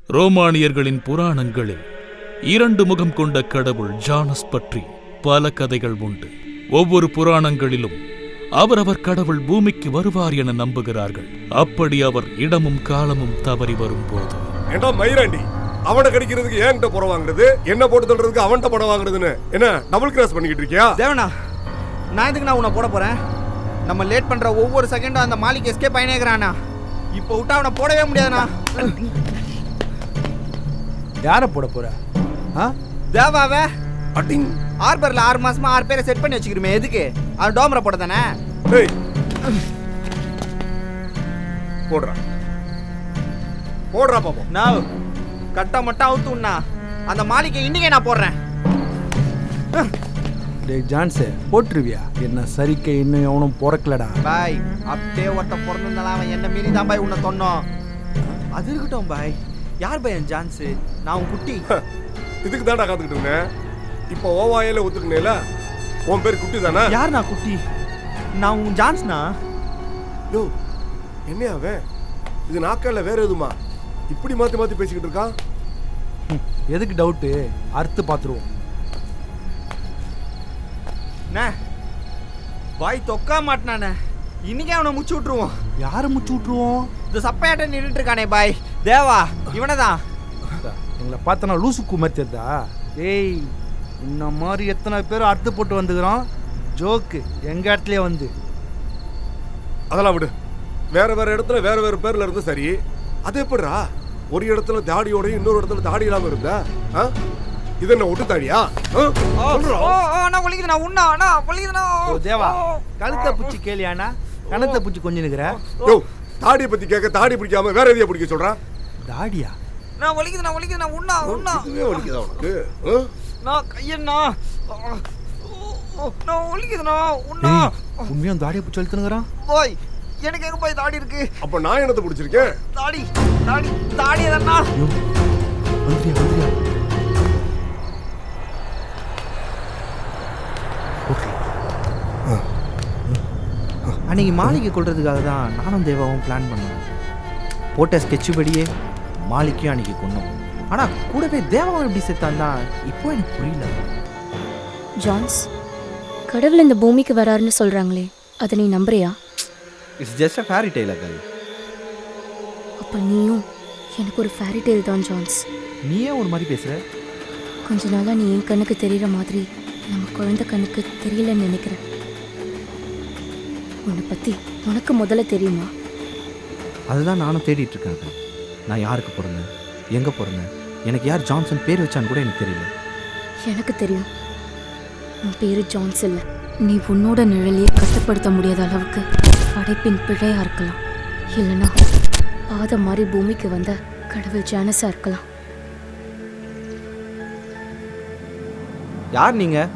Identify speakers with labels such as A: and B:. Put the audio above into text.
A: ரோமானியர்களின் புராணங்களில் 2 முகம் கொண்ட கடவுள் ஜானஸ் பற்றி பல கதைகள் உண்டு. ஒவ்வொரு புராணங்களிலும் அவரவர் கடவுள் பூமிக்கு வருவார் என நம்புகிறார்கள். அப்படி அவர் இடமும் காலமும் தவறி வரும்போது,
B: ஏண்டா மயிராண்டி, அவனை கடிக்கிறதுக்கு ஏன்கிட்ட புற வாங்குறது, என்ன போட்டு தள்ளுறதுக்கு அவன்கிட்ட படம் வாங்குறதுன்னு என்ன டபுள் கிராஸ் பண்ணிக்கிட்டு இருக்கியா?
C: தேவனா, நான் எதுக்கு நான் உன்னை போட போறேன்? நம்ம லேட் பண்ற ஒவ்வொரு செகண்டும் அந்த மாலிக் எஸ்கேப் ஆயினேங்கிறானா. இப்போ விட்டா அவனை போடவே முடியாதுண்ணா.
D: யாரை போட போற?
C: தேவாவே
B: அட்டிங்
C: ஆர்பர்ல 6 மாசமா 6 பேரை செட் பண்ணி வச்சுக்கிறோமே, எதுக்கு? அது டோமரை போட தானே.
B: போடுறா போடுறா பாப்போம்.
C: நான் கட்ட மட்டும் அவுத்துண்ணா, அந்த மாலிக்கை இன்னைக்கே நான் போடுறேன்.
D: டேய் ஜான்ஸே, போட்டுருவியா? என்ன சரிக்கை இன்னும் எவனும் பிறக்கலடா.
C: பாய், அப்படியே ஒருத்த பிறந்திருந்தாலும் அவன் என்ன மீறி தான் பாய் உன்னை சொன்னோம். அது இருக்கட்டும் பாய், யார் பையன் ஜான்ஸு? நான் உன் குட்டி.
B: இதுக்கு தான்டா காத்துக்கிட்டு இருந்தேன். இப்போ ஓவாயில ஒத்துக்கினேல, உன் பேர் குட்டி தானே?
C: யார் நான் குட்டி? நான் உன் ஜான்ஸ்னா?
B: யோ, என்னையா அவன்? இது நாக்கல்ல வேற எதுமா இப்படி மாத்தி மாத்தி பேசிக்கிட்டு இருக்கான்?
D: எதுக்கு டவுட்டு? அறுத்து பார்த்துருவோம்.
C: பாய் தொக்கா மாட்டினானே, இன்னைக்கே அவனை முச்சு விட்டுருவோம்.
D: யாரை முச்சு விட்டுருவோம்?
C: இந்த சப்பையாட்ட நின்றுட்டு இருக்கானே பாய், தேவா, இவனை தான்.
D: எங்களை பார்த்தனா லூசுக்கு மறிச்சதா? ஏய், இந்த மாதிரி எத்தனை பேர் அறுத்து போட்டு வந்துக்கிறோம். ஜோக்கு எங்க இடத்துலயே வந்து.
B: அதெல்லாம் விடு. வேற வேற இடத்துல வேற வேற பேர்ல இருந்து சரி. அது எப்படிரா ஒரு இடத்துல தாடியோடையும் இன்னொரு இடத்துல தாடி இல்லாம இருந்தா? இது என்ன ஒட்டு தாடியா?
D: தேவா, கழுத்தை பூச்சி கேளியானா? கணத்தை பூச்சி கொஞ்சம் நிக்கிற.
B: யோ, தாடியை பத்தி கேட்க தாடி பிடிக்காம வேற எதையா பிடிக்க சொல்றா?
D: தாடியா?
C: நான் வலிக்குதுண்ணா உண்ணா உண்ணா.
B: இதுவே வலிக்குதா உனக்கு?
C: நான் கையண்ணா, நான் வலிக்குதுண்ணா உண்ணா.
D: உண்மையா தாடியை பூச்சி அழுத்துனுங்கிறான்.
C: போய் எனக்கு எங்க போய் தாடி இருக்கு?
B: அப்ப நான் என்னத்தை பிடிச்சிருக்கேன்?
C: தாடி தாடி தாடி எதனா?
D: வந்துறியா வந்துறியா?
C: அன்னைக்கு மாளிகை கொள்றதுக்காக தான் நானும் தேவாவும் பிளான் பண்ணோம். போட்ட ஸ்கெட்சு படியே மாளிகையும் அன்னைக்கு கொண்டோம். ஆனால் கூடவே தேவாவும் எப்படி செத்தான் தான் இப்போ எனக்கு புரியல.
E: ஜான்ஸ், கடவுள் இந்த பூமிக்கு வராருன்னு சொல்கிறாங்களே, அதை நீ நம்புறியா?
C: It's just a fairy tale அக்கா.
E: அப்போ நீயும் எனக்கு ஒரு ஃபேரி டெய்ல் தான் ஜான்ஸ்.
C: நீ ஏன் ஒரு மாதிரி பேசுகிற?
E: கொஞ்ச நாளாக நீ என் கண்ணுக்கு தெரிகிற மாதிரி நம்ம குழந்தை கண்ணுக்கு தெரியலன்னு நினைக்கிறேன். உன்னை பற்றி உனக்கு முதல்ல தெரியுமா?
C: அதுதான் நானும் தேடிட்டு இருக்கேன். நான் யாருக்கு பிறந்தேன், எங்கே பிறந்தேன், எனக்கு யார் ஜான்சன் பேர் வச்சான்னு கூட எனக்கு தெரியல.
E: எனக்கு தெரியும். உன் பேர் ஜான்ஸ் இல்லை. நீ உன்னோட நிழலையே கட்டுப்படுத்த முடியாத அளவுக்கு படைப்பின் பிழையா இருக்கலாம். இல்லைன்னா பாத மாதிரி பூமிக்கு வந்த கடவுள் ஜானஸா இருக்கலாம்.
C: யார் நீங்க?